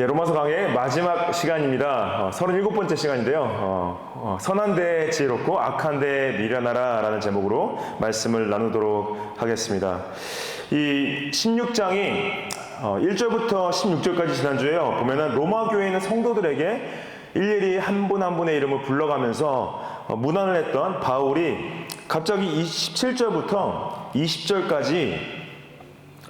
로마서 강의 마지막 시간입니다. 37번째 시간인데요. 선한데 지혜롭고 악한데 미련하라 라는 제목으로 말씀을 나누도록 하겠습니다. 이 16장이 1절부터 16절까지 지난주에요. 보면은 로마 교회에 있는 성도들에게 일일이 한 분 한 분의 이름을 불러가면서 문안을 했던 바울이 갑자기 17절부터 20절까지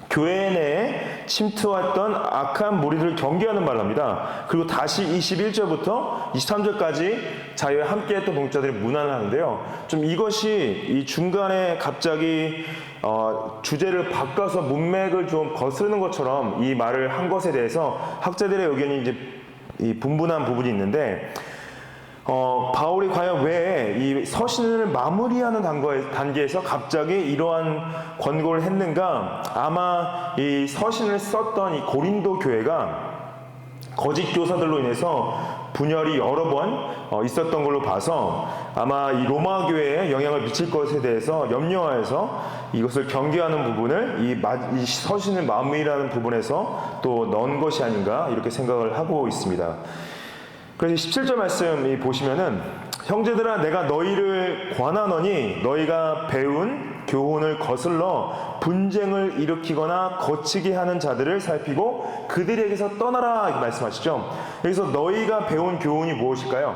교회 내에 침투했던 악한 무리들을 경계하는 말을 합니다. 그리고 다시 21절부터 23절까지 자유에 함께했던 동자들이 문안을 하는데요. 좀 이것이 이 중간에 갑자기 주제를 바꿔서 문맥을 좀 거스르는 것처럼 이 말을 한 것에 대해서 학자들의 의견이 이제 이 분분한 부분이 있는데, 바울이 과연 왜 이 서신을 마무리하는 단계에서 갑자기 이러한 권고를 했는가? 아마 이 서신을 썼던 이 고린도 교회가 거짓 교사들로 인해서 분열이 여러 번 있었던 걸로 봐서 아마 이 로마 교회에 영향을 미칠 것에 대해서 염려하여서 이것을 경계하는 부분을 이 서신을 마무리하는 부분에서 또 넣은 것이 아닌가 이렇게 생각을 하고 있습니다. 그래서 17절 말씀 보시면은, 형제들아 내가 너희를 권하노니 너희가 배운 교훈을 거슬러 분쟁을 일으키거나 거치게 하는 자들을 살피고 그들에게서 떠나라 이렇게 말씀하시죠. 여기서 너희가 배운 교훈이 무엇일까요?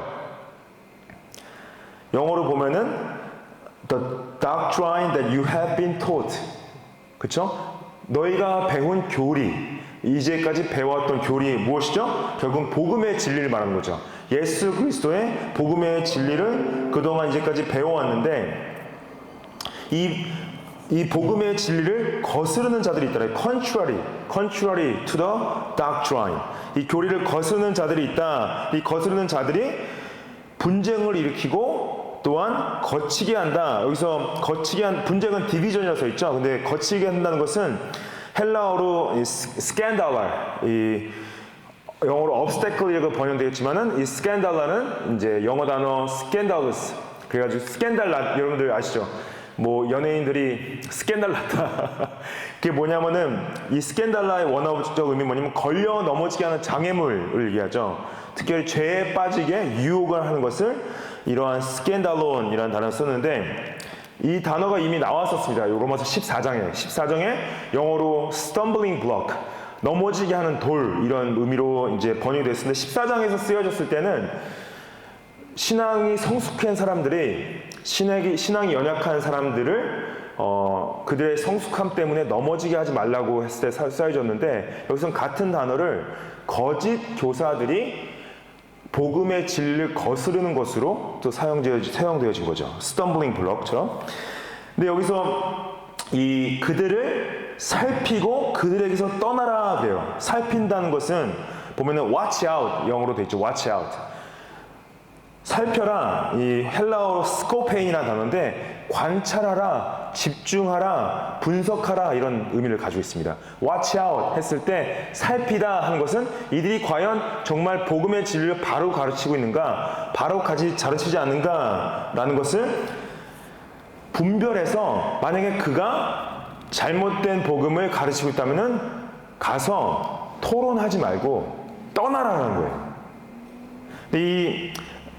영어로 보면은 the doctrine that you have been taught. 그쵸? 너희가 배운 교리, 이제까지 배웠던 교리 무엇이죠? 결국 복음의 진리를 말하는 거죠. 예수 그리스도의 복음의 진리를 그동안 이제까지 배워왔는데 이 복음의 진리를 거스르는 자들이 있더라. contrary to the doctrine. 이 교리를 거스르는 자들이 있다. 이 거스르는 자들이 분쟁을 일으키고 또한 거치게 한다. 여기서 분쟁은 디비전이라고 써 있죠. 근데 거치게 한다는 것은 헬라어로 스캔달라, 영어로 obstacle이라고 번역되었지만은 이 스캔달라는 이제 영어 단어 scandalous. 그래가지고 스캔달라, 여러분들 아시죠? 뭐 연예인들이 스캔달 났다. 그게 뭐냐면은 이 스캔달라의 원어적 의미 뭐냐면 걸려 넘어지게 하는 장애물을 얘기하죠. 특별히 죄에 빠지게 유혹을 하는 것을 이러한 스캔달론이라는 단어를 썼는데, 이 단어가 이미 나왔었습니다. 로마서 14장에 영어로 stumbling block, 넘어지게 하는 돌, 이런 의미로 이제 번역이 됐었는데, 14장에서 쓰여졌을 때는 신앙이 성숙한 사람들이 신앙이 연약한 사람들을 그들의 성숙함 때문에 넘어지게 하지 말라고 했을 때 쓰여졌는데, 여기서는 같은 단어를 거짓 교사들이 복음의 진리를 거스르는 것으로 또 사용되어진 거죠. stumbling block처럼. 근데 여기서 그들을 살피고 그들에게서 떠나라 그래요. 살핀다는 것은 보면은 watch out, 영어로 되어 있죠. watch out. 살펴라, 이 헬라어로 스코페인이라는 단어인데 관찰하라, 집중하라, 분석하라 이런 의미를 가지고 있습니다. watch out 했을 때 살피다 하는 것은 이들이 과연 정말 복음의 진리를 바로 가르치고 있는가, 바로 가르치지 않는가 라는 것을 분별해서, 만약에 그가 잘못된 복음을 가르치고 있다면은 가서 토론하지 말고 떠나라는 거예요.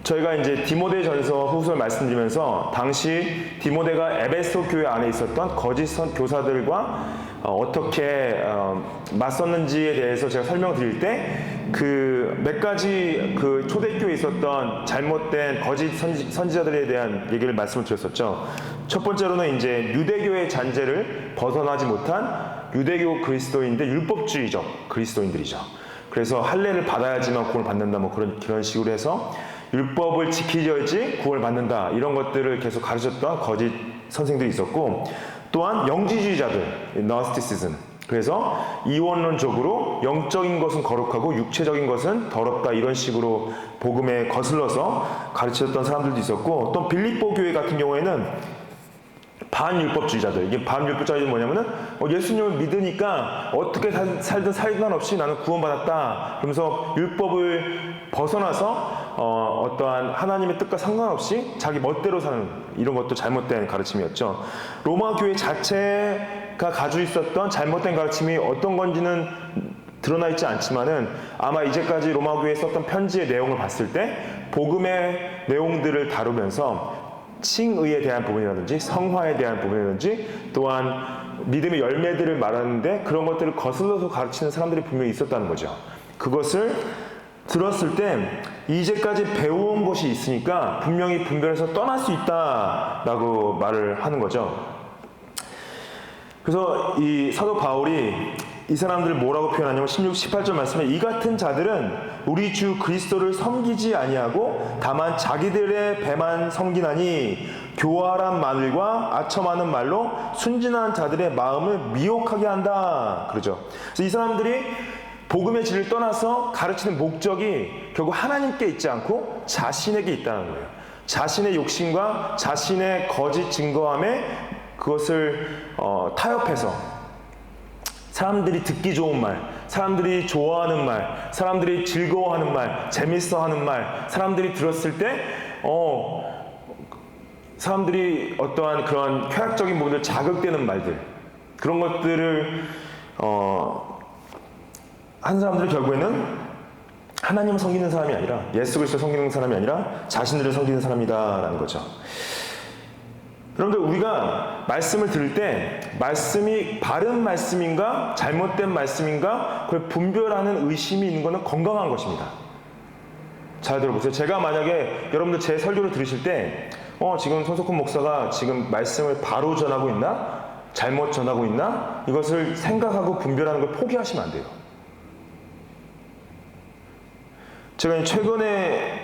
저희가 이제 디모데전서 후서를 말씀드리면서 당시 디모데가 에베소 교회 안에 있었던 거짓 교사들과 어떻게 맞섰는지에 대해서 제가 설명드릴 때 그 몇 가지 그 초대교회에 있었던 잘못된 거짓 선지자들에 대한 얘기를 말씀을 드렸었죠. 첫 번째로는 이제 유대교의 잔재를 벗어나지 못한 유대교 그리스도인들, 율법주의적 그리스도인들이죠. 그래서 할례를 받아야지만 구원을 받는다, 뭐 그런 식으로 해서 율법을 지키셔야지 구원을 받는다, 이런 것들을 계속 가르쳤던 거짓 선생들이 있었고, 또한 영지주의자들, Gnosticism. 그래서 이원론적으로 영적인 것은 거룩하고 육체적인 것은 더럽다, 이런 식으로 복음에 거슬러서 가르쳤던 사람들도 있었고, 또 빌립보 교회 같은 경우에는 반율법주의자들. 이게 반율법주의자들이 뭐냐면은 예수님을 믿으니까 어떻게 살든 상관없이 나는 구원받았다, 그러면서 율법을 벗어나서 어떠한 하나님의 뜻과 상관없이 자기 멋대로 사는, 이런 것도 잘못된 가르침이었죠. 로마 교회 자체가 가지고 있었던 잘못된 가르침이 어떤 건지는 드러나 있지 않지만은 아마 이제까지 로마 교회에 썼던 편지의 내용을 봤을 때 복음의 내용들을 다루면서 칭의에 대한 부분이라든지 성화에 대한 부분이라든지 또한 믿음의 열매들을 말하는데 그런 것들을 거슬러서 가르치는 사람들이 분명히 있었다는 거죠. 그것을 들었을 때 이제까지 배워온 것이 있으니까 분명히 분별해서 떠날 수 있다라고 말을 하는 거죠. 그래서 이 사도 바울이 이 사람들을 뭐라고 표현하냐면 16, 18절 말씀에 이 같은 자들은 우리 주 그리스도를 섬기지 아니하고 다만 자기들의 배만 섬기나니 교활한 말과 아첨하는 말로 순진한 자들의 마음을 미혹하게 한다. 그러죠. 그래서 이 사람들이 복음의 질을 떠나서 가르치는 목적이 결국 하나님께 있지 않고 자신에게 있다는 거예요. 자신의 욕심과 자신의 거짓 증거함에 그것을 타협해서 사람들이 듣기 좋은 말, 사람들이 좋아하는 말, 사람들이 즐거워하는 말, 재밌어하는 말, 사람들이 들었을 때 사람들이 어떠한 그런 쾌락적인 부분들 자극되는 말들, 그런 것들을 한 사람들이 결국에는 하나님을 섬기는 사람이 아니라 예수 그리스도를 섬기는 사람이 아니라 자신들을 섬기는 사람이다라는 거죠. 여러분들, 우리가 말씀을 들을 때 말씀이 바른 말씀인가 잘못된 말씀인가 그걸 분별하는 의심이 있는 것은 건강한 것입니다. 잘 들어보세요. 제가 만약에 여러분들 제 설교를 들으실 때 지금 손석훈 목사가 지금 말씀을 바로 전하고 있나 잘못 전하고 있나 이것을 생각하고 분별하는 걸 포기하시면 안 돼요. 제가 최근에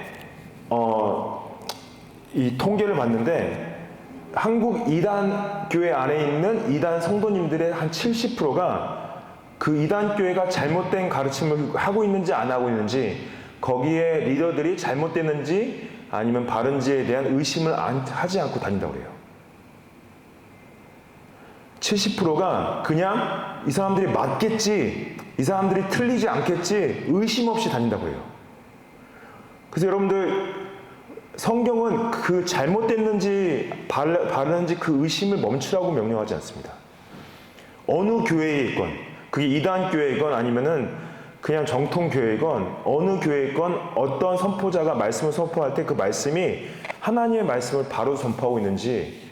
이 통계를 봤는데 한국 이단 교회 안에 있는 이단 성도님들의 한 70%가 그 이단 교회가 잘못된 가르침을 하고 있는지 안 하고 있는지 거기에 리더들이 잘못됐는지 아니면 바른지에 대한 의심을 하지 않고 다닌다고 그래요. 70%가 그냥 이 사람들이 맞겠지, 이 사람들이 틀리지 않겠지 의심 없이 다닌다고 해요. 그래서 여러분들, 성경은 그 잘못됐는지 바르는지 그 의심을 멈추라고 명령하지 않습니다. 어느 교회에 있건, 그게 이단 교회이건 아니면은 그냥 정통 교회이건 어느 교회이건 어떤 선포자가 말씀을 선포할 때 그 말씀이 하나님의 말씀을 바로 선포하고 있는지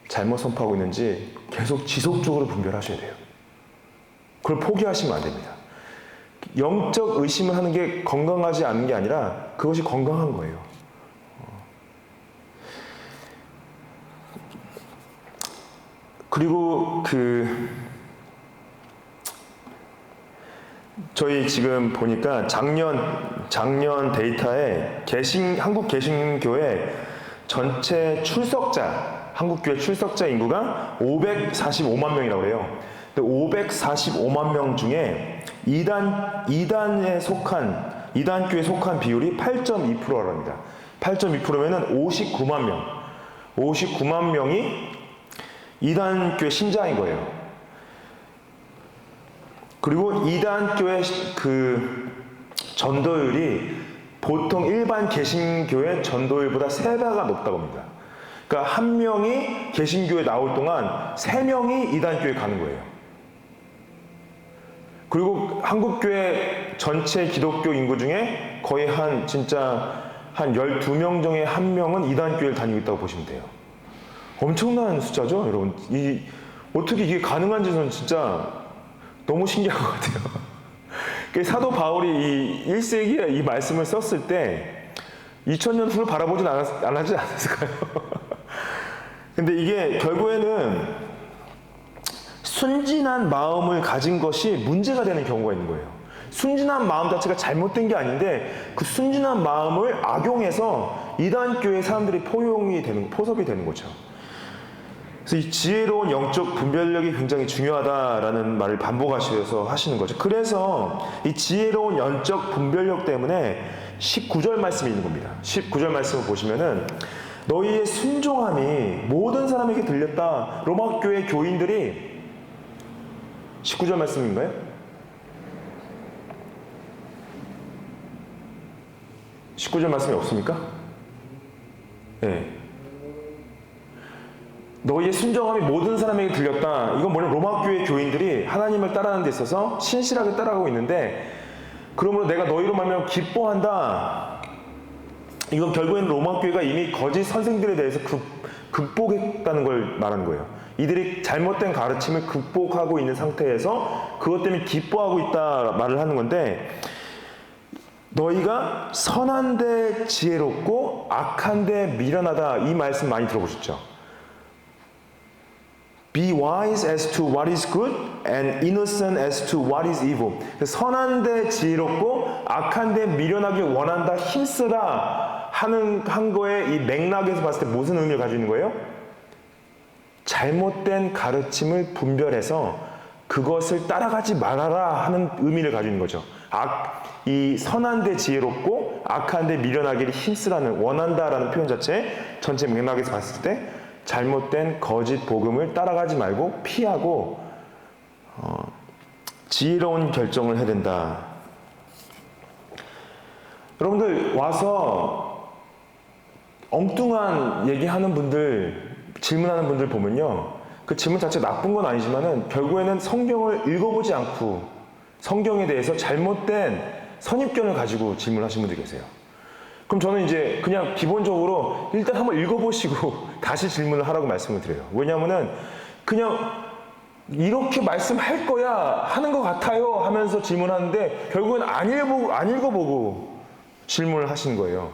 잘못 선포하고 있는지 계속 지속적으로 분별하셔야 돼요. 그걸 포기하시면 안 됩니다. 영적 의심을 하는 게 건강하지 않은 게 아니라 그것이 건강한 거예요. 그리고 저희 지금 보니까 작년 데이터에 한국 개신교회 전체 한국교회 출석자 인구가 545만 명이라고 그래요. 근데 545만 명 중에 이단교회에 속한 비율이 8.2%랍니다. 8.2%면은 59만 명이 이단교회 신자인 거예요. 그리고 이단교회 전도율이 보통 일반 개신교회 전도율보다 3배가 높다고 합니다. 그러니까 한 명이 개신교회 나올 동안 3명이 이단교회 가는 거예요. 그리고 한국교회 전체 기독교 인구 중에 거의 한 12명 중에 1명은 이단교회를 다니고 있다고 보시면 돼요. 엄청난 숫자죠, 여러분. 어떻게 이게 가능한지 저는 진짜 너무 신기한 것 같아요. 사도 바울이 이 1세기에 이 말씀을 썼을 때 2000년 후를 바라보진 않았지 않았을까요? 근데 이게 결국에는 순진한 마음을 가진 것이 문제가 되는 경우가 있는 거예요. 순진한 마음 자체가 잘못된 게 아닌데 그 순진한 마음을 악용해서 이단교회 사람들이 포섭이 되는 거죠. 그래서 이 지혜로운 영적 분별력이 굉장히 중요하다라는 말을 반복하셔서 하시는 거죠. 그래서 이 지혜로운 영적 분별력 때문에 19절 말씀이 있는 겁니다. 19절 말씀을 보시면은 너희의 순종함이 모든 사람에게 들렸다. 로마 교회 교인들이 19절 말씀인가요? 네. 19절 말씀이 없습니까? 네. 너희의 순정함이 모든 사람에게 들렸다. 이건 뭐냐? 로마 교회 교인들이 하나님을 따르는 데 있어서 신실하게 따라가고 있는데, 그러므로 내가 너희로 말하면 기뻐한다. 이건 결국에는 로마 교회가 이미 거짓 선생들에 대해서 극복했다는 걸 말하는 거예요. 이들이 잘못된 가르침을 극복하고 있는 상태에서 그것 때문에 기뻐하고 있다 말을 하는 건데, 너희가 선한데 지혜롭고 악한데 미련하다, 이 말씀 많이 들어보셨죠? Be wise as to what is good and innocent as to what is evil. 선한데 지혜롭고 악한데 미련하게 원한다, 힘쓰라 한 거에 이 맥락에서 봤을 때 무슨 의미를 가지고 있는 거예요? 잘못된 가르침을 분별해서 그것을 따라가지 말아라 하는 의미를 가지고 있는 거죠. 이 선한데 지혜롭고 악한데 미련하기를 힘쓰라는, 원한다라는 표현 자체 전체 맥락에서 봤을 때 잘못된 거짓 복음을 따라가지 말고 피하고 지혜로운 결정을 해야 된다. 여러분들 와서 엉뚱한 얘기하는 분들, 질문하는 분들 보면요, 그 질문 자체 나쁜 건 아니지만은 결국에는 성경을 읽어보지 않고 성경에 대해서 잘못된 선입견을 가지고 질문하시는 분들이 계세요. 그럼 저는 이제 그냥 기본적으로 일단 한번 읽어보시고 다시 질문을 하라고 말씀을 드려요. 왜냐하면은 그냥 이렇게 말씀할 거야 하는 것 같아요 하면서 질문하는데 결국엔 안 읽어보고 질문을 하시는 거예요.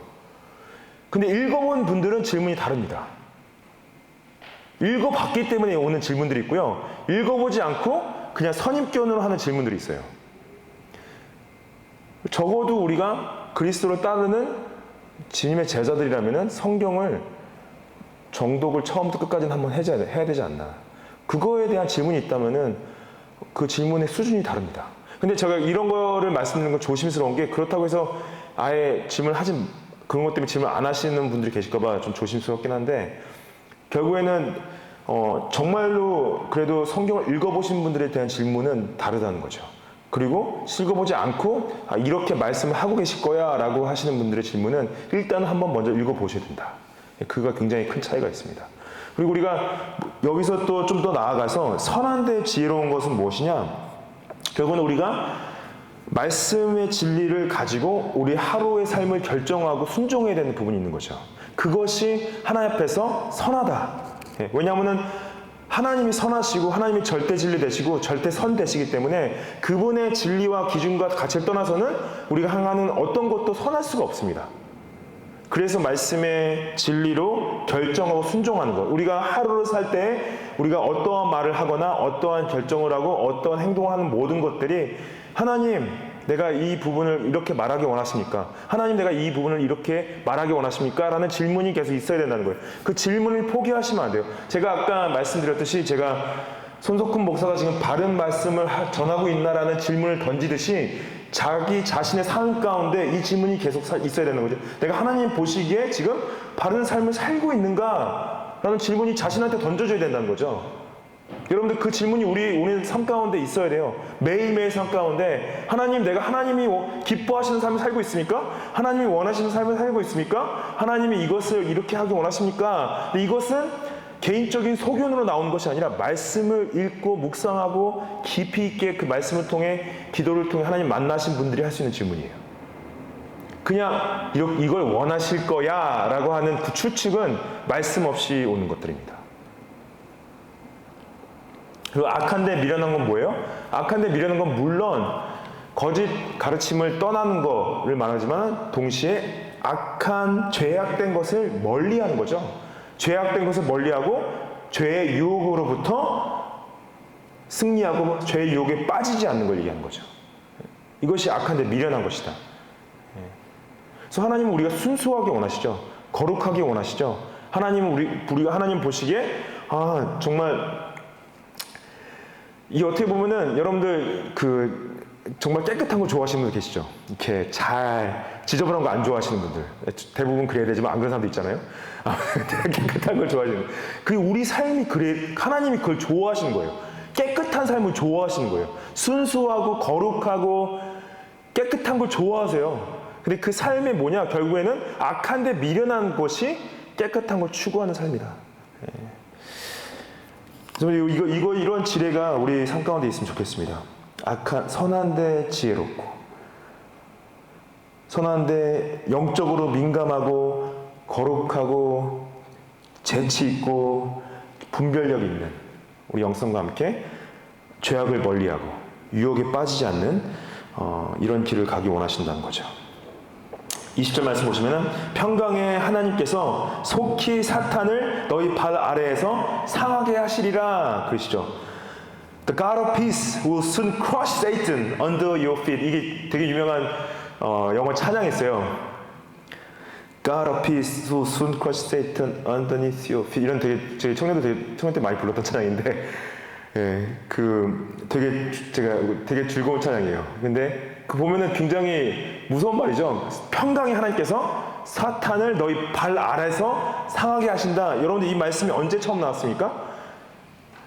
근데 읽어본 분들은 질문이 다릅니다. 읽어봤기 때문에 오는 질문들이 있고요, 읽어보지 않고 그냥 선입견으로 하는 질문들이 있어요. 적어도 우리가 그리스도를 따르는 주님의 제자들이라면 성경을 정독을 처음부터 끝까지는 한번 해야 되지 않나. 그거에 대한 질문이 있다면은 그 질문의 수준이 다릅니다. 근데 제가 이런 거를 말씀드리는 건 조심스러운 게, 그렇다고 해서 아예 그런 것 때문에 질문 안 하시는 분들이 계실까봐 좀 조심스럽긴 한데, 결국에는 정말로 그래도 성경을 읽어보신 분들에 대한 질문은 다르다는 거죠. 그리고 읽어보지 않고 이렇게 말씀을 하고 계실 거야 라고 하시는 분들의 질문은 일단 한번 먼저 읽어보셔야 된다. 그가 굉장히 큰 차이가 있습니다. 그리고 우리가 여기서 또 좀 더 나아가서 선한데 지혜로운 것은 무엇이냐? 결국은 우리가 말씀의 진리를 가지고 우리 하루의 삶을 결정하고 순종해야 되는 부분이 있는 거죠. 그것이 하나님 앞에서 선하다. 왜냐하면 하나님이 선하시고 하나님이 절대 진리 되시고 절대 선 되시기 때문에 그분의 진리와 기준과 가치를 떠나서는 우리가 행하는 어떤 것도 선할 수가 없습니다. 그래서 말씀의 진리로 결정하고 순종하는 것, 우리가 하루를 살 때 우리가 어떠한 말을 하거나 어떠한 결정을 하고 어떠한 행동을 하는 모든 것들이, 하나님 내가 이 부분을 이렇게 말하기 원하십니까? 하나님 내가 이 부분을 이렇게 말하기 원하십니까? 라는 질문이 계속 있어야 된다는 거예요. 그 질문을 포기하시면 안 돼요. 제가 아까 말씀드렸듯이, 제가 손석훈 목사가 지금 바른 말씀을 전하고 있나라는 질문을 던지듯이 자기 자신의 삶 가운데 이 질문이 계속 있어야 되는 거죠. 내가 하나님 보시기에 지금 바른 삶을 살고 있는가? 라는 질문이 자신한테 던져줘야 된다는 거죠. 여러분들 그 질문이 우리 삶 가운데 있어야 돼요. 매일매일 삶 가운데 하나님, 내가 하나님이 기뻐하시는 삶을 살고 있습니까? 하나님이 원하시는 삶을 살고 있습니까? 하나님이 이것을 이렇게 하기 원하십니까? 근데 이것은 개인적인 소견으로 나오는 것이 아니라 말씀을 읽고 묵상하고 깊이 있게 그 말씀을 통해, 기도를 통해 하나님 만나신 분들이 할 수 있는 질문이에요. 그냥 이걸 원하실 거야 라고 하는 그 추측은 말씀 없이 오는 것들입니다. 그리고 악한데 미련한 건 뭐예요? 악한데 미련한 건 물론 거짓 가르침을 떠나는 거를 말하지만 동시에 악한 죄악된 것을 멀리하는 거죠. 죄악된 것을 멀리하고 죄의 유혹으로부터 승리하고 죄의 유혹에 빠지지 않는 걸 얘기하는 거죠. 이것이 악한데 미련한 것이다. 그래서 하나님은 우리가 순수하게 원하시죠. 거룩하게 원하시죠. 하나님은 우리가 하나님 보시기에 정말 이 어떻게 보면은 여러분들 정말 깨끗한 거 좋아하시는 분들 계시죠? 이렇게 잘 지저분한 거 안 좋아하시는 분들, 대부분 그래야 되지만 안 그런 사람도 있잖아요. 깨끗한 걸 좋아하시는. 그리고 우리 삶이 그래, 하나님이 그걸 좋아하시는 거예요. 깨끗한 삶을 좋아하시는 거예요. 순수하고 거룩하고 깨끗한 걸 좋아하세요. 근데 그 삶이 뭐냐? 결국에는 악한데 미련한 것이 깨끗한 걸 추구하는 삶이다. 정말 이런 지혜가 우리 삶 가운데 있으면 좋겠습니다. 선한데 지혜롭고, 선한데 영적으로 민감하고, 거룩하고, 재치 있고, 분별력 있는 우리 영성과 함께 죄악을 멀리하고 유혹에 빠지지 않는 이런 길을 가기 원하신다는 거죠. 20절 말씀 보시면은 평강의 하나님께서 속히 사탄을 너희 발 아래에서 상하게 하시리라 그러시죠. The God of peace will soon crush Satan under your feet. 이게 되게 유명한 영어 찬양이 있어요. God of peace will soon crush Satan underneath your feet. 이런 되게 청년 때 많이 불렀던 찬양인데, 예, 제가 되게 즐거운 찬양이에요. 근데 그 보면은 굉장히 무서운 말이죠. 평강의 하나님께서 사탄을 너희 발 아래서 상하게 하신다. 여러분들 이 말씀이 언제 처음 나왔습니까?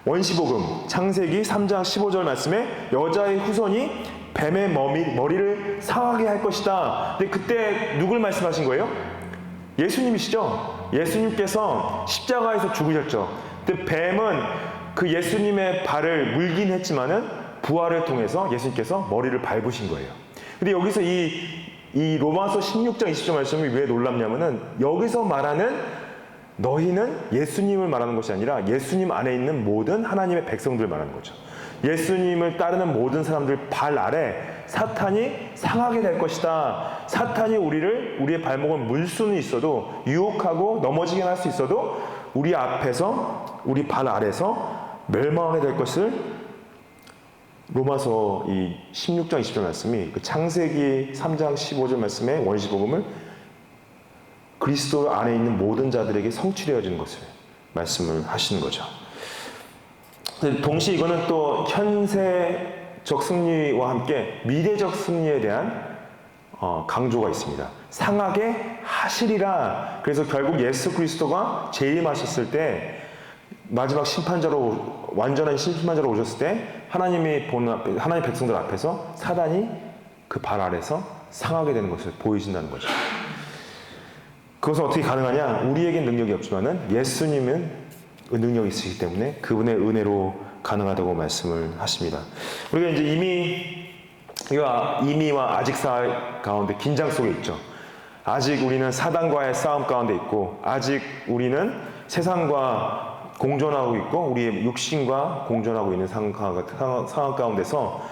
원시복음 창세기 3장 15절 말씀에 여자의 후손이 뱀의 머리를 상하게 할 것이다. 근데 그때 누굴 말씀하신 거예요? 예수님이시죠. 예수님께서 십자가에서 죽으셨죠. 근데 뱀은 그 예수님의 발을 물긴 했지만은 부활을 통해서 예수님께서 머리를 밟으신 거예요. 근데 여기서 이 로마서 16장 20절 말씀이 왜 놀랍냐면은 여기서 말하는 너희는 예수님을 말하는 것이 아니라 예수님 안에 있는 모든 하나님의 백성들을 말하는 거죠. 예수님을 따르는 모든 사람들 발 아래 사탄이 상하게 될 것이다. 사탄이 우리의 발목을 물 수는 있어도, 유혹하고 넘어지게 할 수 있어도 우리 우리 발 아래서 멸망하게 될 것을 로마서 이 16장 20절 말씀이 그 창세기 3장 15절 말씀의 원시복음을 그리스도 안에 있는 모든 자들에게 성취되어지는 것을 말씀을 하시는 거죠. 동시에 이거는 또 현세적 승리와 함께 미래적 승리에 대한 강조가 있습니다. 상하게 하시리라. 그래서 결국 예수 그리스도가 재림하셨을 때 마지막 심판자로, 완전한 심판자로 오셨을 때 하나님 백성들 앞에서 사단이 그 발 아래서 상하게 되는 것을 보이신다는 거죠. 그것은 어떻게 가능하냐? 우리에겐 능력이 없지만은 예수님은 능력이 있으시기 때문에 그분의 은혜로 가능하다고 말씀을 하십니다. 우리가 이제 이미와 아직사 가운데 긴장 속에 있죠. 아직 우리는 사단과의 싸움 가운데 있고, 아직 우리는 세상과 공존하고 있고, 우리의 육신과 공존하고 있는 상황 가운데서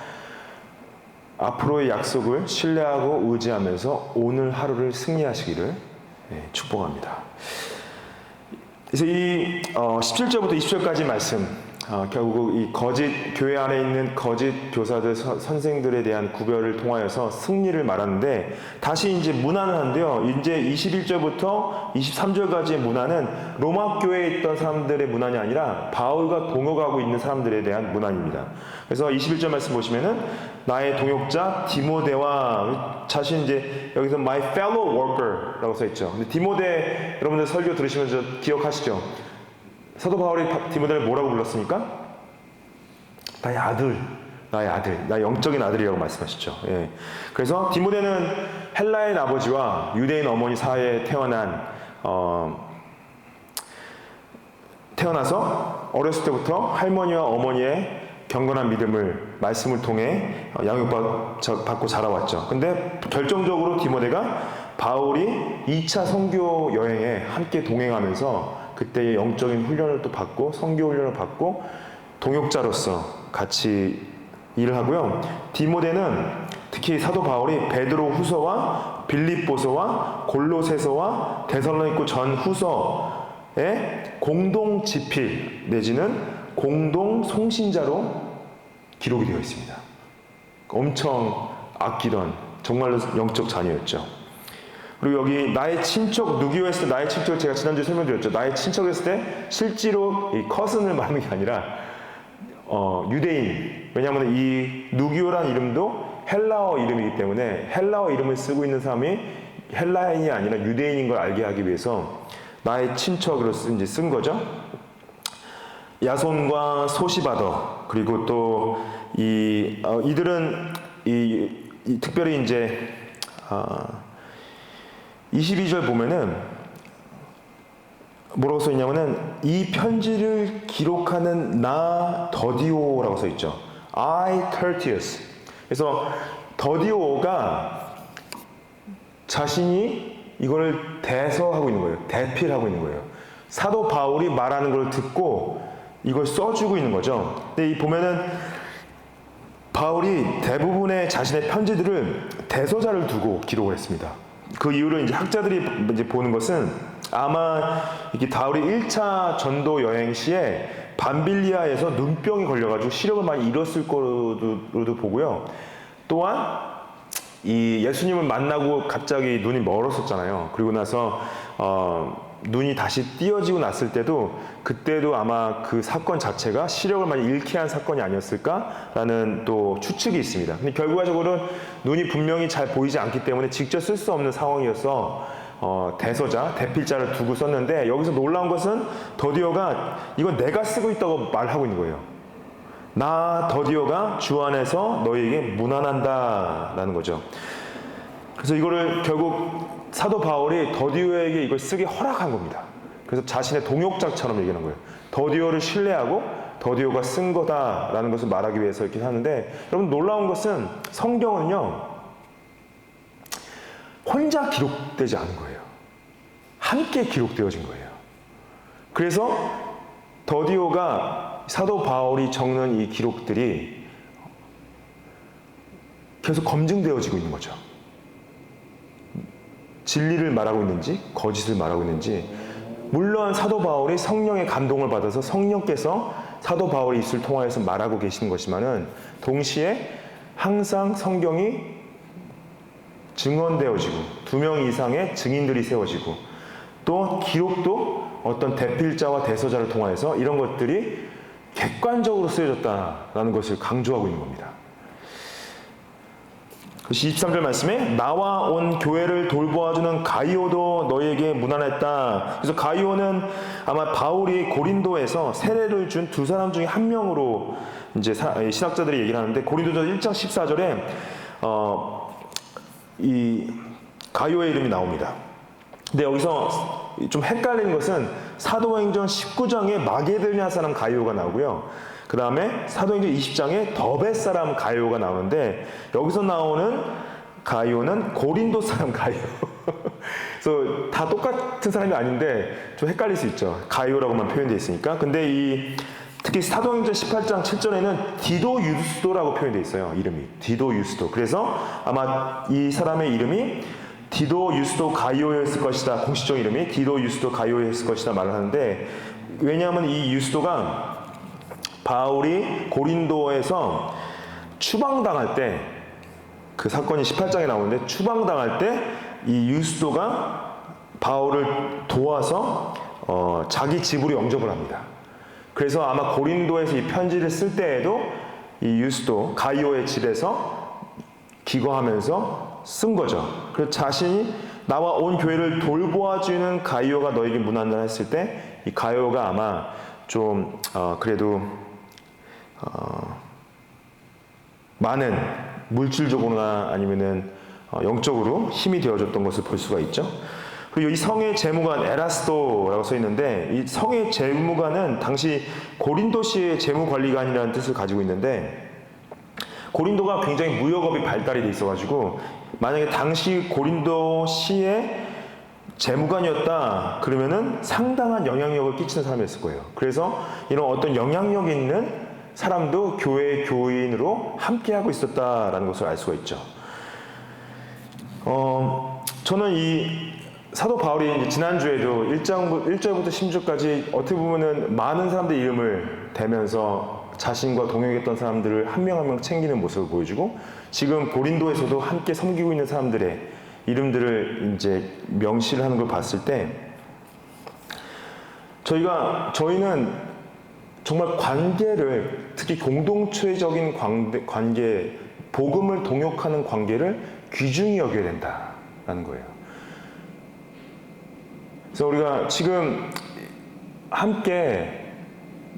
앞으로의 약속을 신뢰하고 의지하면서 오늘 하루를 승리하시기를 축복합니다. 그래서 이 17절부터 20절까지 말씀, 결국 이 교회 안에 있는 거짓 교사들, 선생들에 대한 구별을 통하여서 승리를 말하는데, 다시 이제 문안을 하는데요. 이제 21절부터 23절까지의 문안은 로마 교회에 있던 사람들의 문안이 아니라 바울과 동역하고 있는 사람들에 대한 문안입니다. 그래서 21절 말씀 보시면은 나의 동역자 디모데와 자신 이제 여기서 my fellow worker라고 써 있죠. 근데 디모데 여러분들 설교 들으시면서 기억하시죠? 사도 바울이 디모데를 뭐라고 불렀습니까? 나의 아들, 나의 영적인 아들이라고 말씀하시죠. 예. 그래서 디모데는 헬라인 아버지와 유대인 어머니 사이에 태어나서 어렸을 때부터 할머니와 어머니의 경건한 믿음을 말씀을 통해 양육받고 자라왔죠. 근데 결정적으로 디모데가 바울이 2차 선교 여행에 함께 동행하면서 그때의 영적인 훈련을 또 받고 선교 훈련을 받고 동역자로서 같이 일을 하고요. 디모데는 특히 사도 바울이 베드로 후서와 빌립보서와 골로새서와 데살로니가 전후서의 공동 지필 내지는 공동 송신자로 기록이 되어 있습니다. 엄청 아끼던 정말로 영적 자녀였죠. 그리고 여기 나의 친척 누기오 했을 때, 나의 친척을 제가 지난주에 설명드렸죠. 나의 친척 했을 때 실제로 이 커슨을 말하는 게 아니라 유대인. 왜냐하면 이 누기오란 이름도 헬라어 이름이기 때문에 헬라어 이름을 쓰고 있는 사람이 헬라인이 아니라 유대인인 걸 알게 하기 위해서 나의 친척으로 이제 쓴 거죠. 야손과 소시바더, 그리고 또 이들은 특별히 이제 22절 보면은 뭐라고 써 있냐면은 이 편지를 기록하는 나 더디오라고 써 있죠. I Tertius. 그래서 더디오가 자신이 이거를 대서하고 있는 거예요. 대필하고 있는 거예요. 사도 바울이 말하는 걸 듣고 이걸 써주고 있는 거죠. 근데 이 보면은 바울이 대부분의 자신의 편지들을 대서자를 두고 기록을 했습니다. 그 이유를 이제 학자들이 이제 보는 것은 아마 이게 바울이 1차 전도 여행 시에 밤빌리아에서 눈병이 걸려가지고 시력을 많이 잃었을 거로도 보고요. 또한 이 예수님을 만나고 갑자기 눈이 멀었었잖아요. 그리고 나서 눈이 다시 띄어지고 났을 때도 그때도 아마 그 사건 자체가 시력을 많이 잃게 한 사건이 아니었을까라는 또 추측이 있습니다. 근데 결과적으로는 눈이 분명히 잘 보이지 않기 때문에 직접 쓸 수 없는 상황이어서 대서자, 대필자를 두고 썼는데 여기서 놀라운 것은 더디오가 이건 내가 쓰고 있다고 말하고 있는 거예요. 나 더디오가 주 안에서 너희에게 문안한다라는 거죠. 그래서 이거를 결국 사도 바울이 더디오에게 이걸 쓰게 허락한 겁니다. 그래서 자신의 동역자처럼 얘기하는 거예요. 더디오를 신뢰하고 더디오가 쓴 거다라는 것을 말하기 위해서 이렇게 하는데, 여러분 놀라운 것은 성경은요 혼자 기록되지 않은 거예요. 함께 기록되어진 거예요. 그래서 더디오가 사도 바울이 적는 이 기록들이 계속 검증되어지고 있는 거죠. 진리를 말하고 있는지 거짓을 말하고 있는지. 물론 사도 바울이 성령의 감동을 받아서 성령께서 사도 바울의 입술을 통하여서 말하고 계시는 것이지만은 동시에 항상 성경이 증언되어지고 2명 이상의 증인들이 세워지고 또 기록도 어떤 대필자와 대서자를 통하여서 이런 것들이 객관적으로 쓰여졌다라는 것을 강조하고 있는 겁니다. 23절 말씀에 나와 온 교회를 돌보아주는 가이오도 너희에게 문안했다. 그래서 가이오는 아마 바울이 고린도에서 세례를 준 2사람 중에 한 명으로 이제 신학자들이 얘기를 하는데, 고린도전 1장 14절에 이 가이오의 이름이 나옵니다. 근데 여기서 좀 헷갈리는 것은 사도행전 19장에 마게도냐 사람 가이오가 나오고요. 그 다음에 사도행전 20장에 더베 사람 가이오가 나오는데, 여기서 나오는 가이오는 고린도 사람 가이오. 그래서 다 똑같은 사람이 아닌데 좀 헷갈릴 수 있죠. 가이오라고만 표현되어 있으니까. 근데 특히 사도행전 18장 7절에는 디도 유스도라고 표현되어 있어요. 이름이 디도 유스도. 그래서 아마 이 사람의 이름이 디도 유스도 가이오였을 것이다. 공식적 이름이 디도 유스도 가이오였을 것이다 말을 하는데, 왜냐하면 이 유스도가 바울이 고린도에서 추방당할 때, 그 사건이 18장에 나오는데 추방당할 때 이 유스도가 바울을 도와서 자기 집으로 영접을 합니다. 그래서 아마 고린도에서 이 편지를 쓸 때에도 이 유스도 가이오의 집에서 기거하면서 쓴 거죠. 그래서 자신이 나와 온 교회를 돌보아주는 가이오가 너에게 문안을 했을 때 이 가이오가 아마 좀 그래도 많은 물질적으로나 아니면은 영적으로 힘이 되어줬던 것을 볼 수가 있죠. 그리고 이 성의 재무관 에라스도라고 써 있는데, 이 성의 재무관은 당시 고린도시의 재무관리관이라는 뜻을 가지고 있는데, 고린도가 굉장히 무역업이 발달이 돼 있어가지고 만약에 당시 고린도시의 재무관이었다 그러면은 상당한 영향력을 끼치는 사람이었을 거예요. 그래서 이런 어떤 영향력 있는 사람도 교회의 교인으로 함께하고 있었다라는 것을 알 수가 있죠. 저는 이 사도 바울이 지난주에도 1절부터 16절까지 어떻게 보면은 많은 사람들 이름을 대면서 자신과 동역했던 사람들을 한 명 한 명 챙기는 모습을 보여주고, 지금 고린도에서도 함께 섬기고 있는 사람들의 이름들을 이제 명시를 하는 걸 봤을 때, 저희는 정말 관계를, 특히 공동체적인 관계, 복음을 동역하는 관계를 귀중히 여겨야 된다라는 거예요. 그래서 우리가 지금 함께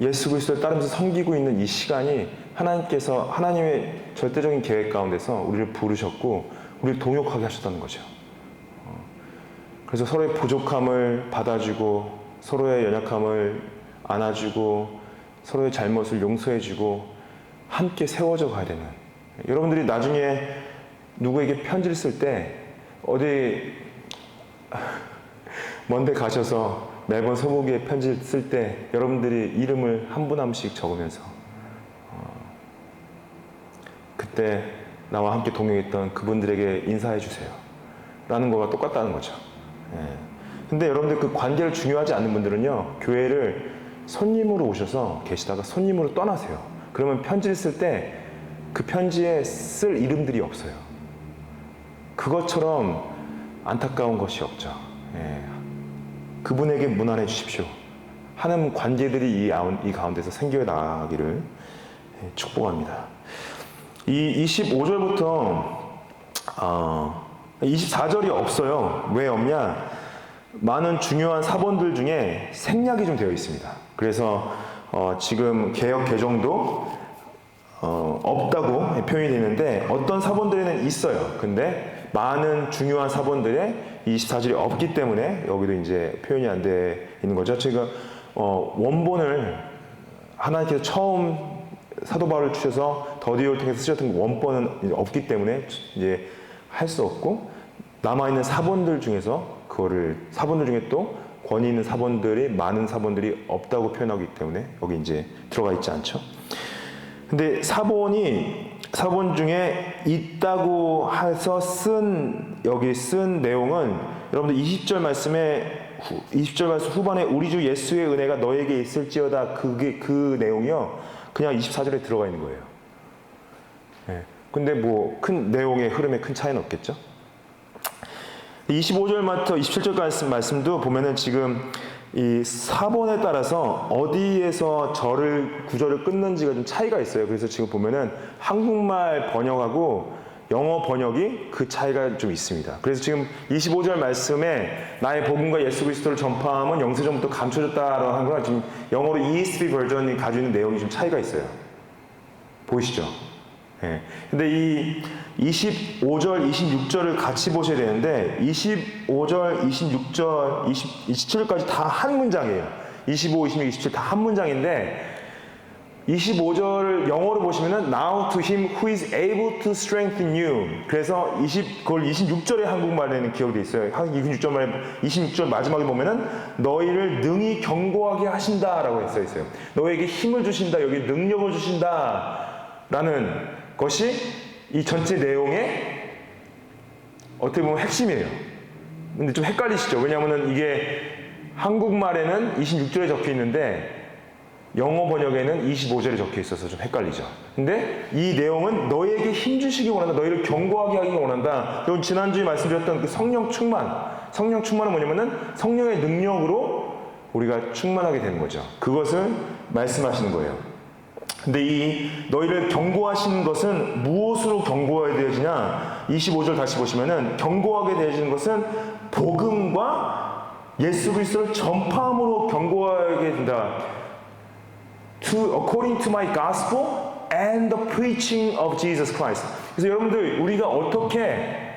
예수 그리스도를 따르면서 섬기고 있는 이 시간이 하나님께서 하나님의 절대적인 계획 가운데서 우리를 부르셨고 우리를 동역하게 하셨다는 거죠. 그래서 서로의 부족함을 받아주고 서로의 연약함을 안아주고 서로의 잘못을 용서해주고 함께 세워져 가야 되는, 여러분들이 나중에 누구에게 편지를 쓸 때 어디 먼데 가셔서 매번 서복에 편지를 쓸 때 여러분들이 이름을 한 분 한 분씩 적으면서 그때 나와 함께 동행했던 그분들에게 인사해 주세요 라는 거가 똑같다는 거죠. 근데 여러분들 그 관계를 중요하지 않는 분들은요, 교회를 손님으로 오셔서 계시다가 손님으로 떠나세요. 그러면 편지를 쓸 때 그 편지에 쓸 이름들이 없어요. 그것처럼 안타까운 것이 없죠. 그분에게 문안해 주십시오 하는 관계들이 이 가운데서 생겨 나가기를 축복합니다. 이 25절부터 24절이 없어요. 왜 없냐? 많은 중요한 사본들 중에 생략이 좀 되어 있습니다. 그래서 지금 개역 개정도 없다고 표현이 되는데 어떤 사본들에는 있어요. 근데 많은 중요한 사본들에 24절이 없기 때문에 여기도 이제 표현이 안 돼 있는 거죠. 제가 원본을 하나님께서 처음 사도 바울을 주셔서 더디오를 통해서 쓰셨던 원본은 이제 없기 때문에 이제 할 수 없고, 남아있는 사본들 중에서 사본들 중에 또 권위 있는 사본들이 많은 사본들이 없다고 표현하기 때문에 여기 이제 들어가 있지 않죠. 근데 사본 중에 있다고 해서 여기 쓴 내용은 여러분들 20절 말씀 후반에 우리 주 예수의 은혜가 너에게 있을지어다, 그 내용이요 그냥 24절에 들어가 있는 거예요. 근데 뭐 큰 내용의 흐름에 큰 차이는 없겠죠. 25절부터 27절까지 말씀도 보면은 지금 이 사본에 따라서 어디에서 구절을 끊는지가 좀 차이가 있어요. 그래서 지금 보면은 한국말 번역하고 영어 번역이 그 차이가 좀 있습니다. 그래서 지금 25절 말씀에 나의 복음과 예수 그리스도를 전파함은 영세전부터 감춰졌다라고 하는 건 지금 영어로 ESV 버전이 가지고 있는 내용이 좀 차이가 있어요. 보이시죠? 근데 이 25절, 26절을 같이 보셔야 되는데 25절, 26절, 27절까지 다 한 문장이에요. 25, 26, 27 다 한 문장인데 25절을 영어로 보시면은 Now to him who is able to strengthen you. 그래서 그걸 26절의 한국말에는 기억돼 있어요. 26절 마지막에 보면은 너희를 능히 견고하게 하신다라고 써 있어요. 너에게 힘을 주신다, 여기 능력을 주신다라는 것이 이 전체 내용의 어떻게 보면 핵심이에요. 근데 좀 헷갈리시죠? 왜냐하면 이게 한국말에는 26절에 적혀 있는데 영어 번역에는 25절에 적혀 있어서 좀 헷갈리죠. 근데 이 내용은 너에게 힘 주시기 원한다, 너희를 견고하게 하기 원한다. 그리고 지난주에 말씀드렸던 그 성령 충만은 뭐냐면은 성령의 능력으로 우리가 충만하게 되는 거죠. 그것을 말씀하시는 거예요. 근데 이 너희를 견고하시는 것은 무엇으로 견고해야 되어지냐? 25절 다시 보시면은 견고하게 되어지는 것은 복음과 예수 그리스도를 전파함으로 견고하게 된다. According to my gospel and the preaching of Jesus Christ. 그래서 여러분들 우리가 어떻게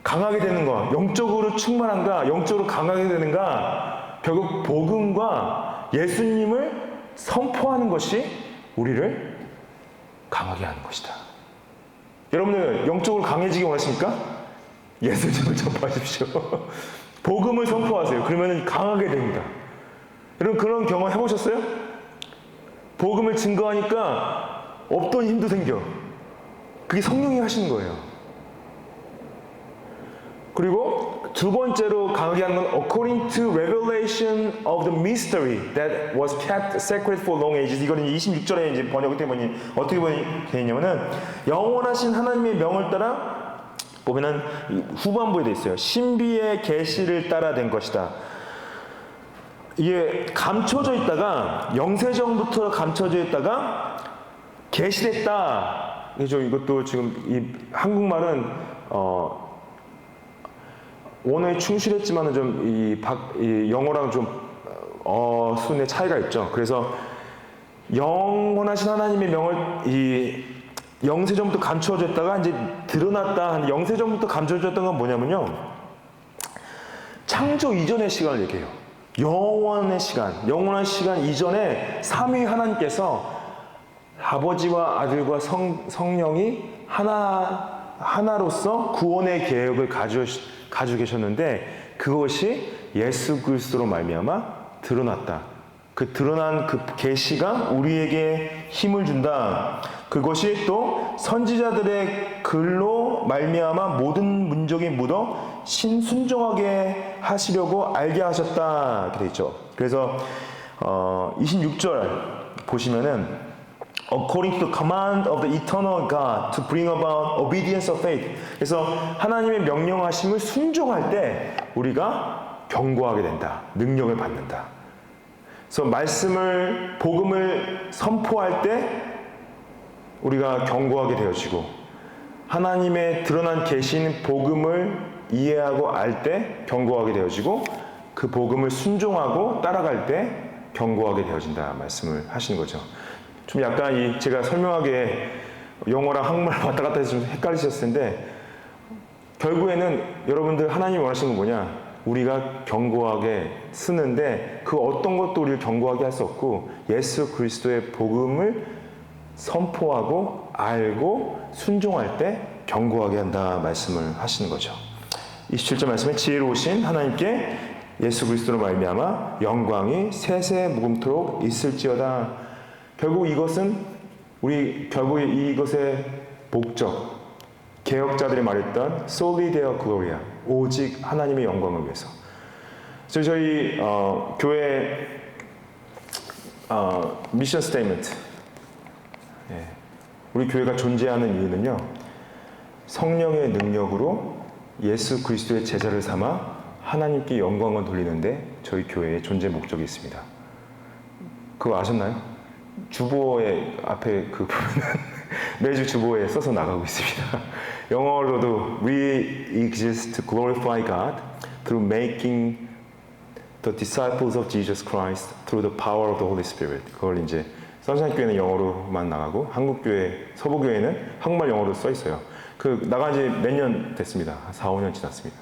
강하게 되는가? 영적으로 충만한가? 영적으로 강하게 되는가? 결국 복음과 예수님을 선포하는 것이 우리를 강하게 하는 것이다. 여러분들 영적으로 강해지기 원하십니까? 예수님을 전파하십시오. 복음을 선포하세요. 그러면 강하게 됩니다. 여러분 그런 경험 해보셨어요? 복음을 증거하니까 없던 힘도 생겨. 그게 성령이 하시는 거예요. 그리고 두 번째로 강하게 하는 건 according to revelation of the mystery that was kept secret for long ages. 이거는 26절에 이제 번역이 되면 어떻게 되냐면은 영원하신 하나님의 명을 따라 보면은 후반부에 돼 있어요. 신비의 계시를 따라 된 것이다. 이게 감춰져 있다가 영세전부터 감춰져 있다가 계시됐다. 이것도 지금 이 한국말은 원어에 충실했지만은 좀 이 영어랑 좀 순의 차이가 있죠. 그래서 영원하신 하나님의 명을 이 영세전부터 감추어져 있다가 이제 드러났다. 영세전부터 감추어졌던 건 뭐냐면요, 창조 이전의 시간을 얘기해요. 영원한 시간 이전에 삼위 하나님께서 아버지와 아들과 성령이 하나로서 구원의 계획을 가지고 계셨는데 그것이 예수 그리스도로 말미암아 드러났다. 그 드러난 그 계시가 우리에게 힘을 준다. 그것이 또 선지자들의 글로 말미암아 모든 민족이 묻어 순종하게 하시려고 알게 하셨다. 이렇게 되어 있죠. 그래서 26절 보시면은 according to the command of the eternal God to bring about obedience of faith. 그래서 하나님의 명령하심을 순종할 때 우리가 경고하게 된다. 능력을 받는다. 그래서 복음을 선포할 때 우리가 경고하게 되어지고 하나님의 드러난 계신 복음을 이해하고 알 때 경고하게 되어지고 그 복음을 순종하고 따라갈 때 경고하게 되어진다 말씀을 하시는 거죠. 좀 약간 제가 설명하기에 영어랑 한국말 왔다 갔다 해서 좀 헷갈리셨을 텐데 결국에는 여러분들 하나님이 원하시는 건 뭐냐? 우리가 경고하게 쓰는데 그 어떤 것도 우리를 경고하게 할 수 없고 예수 그리스도의 복음을 선포하고 알고 순종할 때 경고하게 한다 말씀을 하시는 거죠. 27절 말씀에 지혜로우신 하나님께 예수 그리스도로 말미암아 영광이 세세 무금토록 있을지어다. 결국 이것은 결국 이것의 목적 개혁자들이 말했던 Soli Deo Gloria 오직 하나님의 영광을 위해서. 그래서 저희 교회 미션 스테이트먼트 우리 교회가 존재하는 이유는요 성령의 능력으로 예수 그리스도의 제자를 삼아 하나님께 영광을 돌리는데 저희 교회의 존재 목적이 있습니다. 그거 아셨나요? 주보에 앞에 그 부분은 매주 주보에 써서 나가고 있습니다. 영어로도 We exist to glorify God through making the disciples of Jesus Christ through the power of the Holy Spirit. 그걸 이제 선샤인 교회는 영어로만 나가고 한국 교회, 서부 교회는 한국말 영어로 써 있어요. 그 나간 지 몇 년 됐습니다. 4, 5년 지났습니다.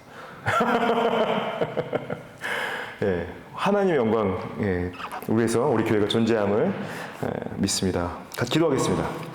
예, 하나님의 영광 위해서 우리 교회가 존재함을 믿습니다. 같이 기도하겠습니다.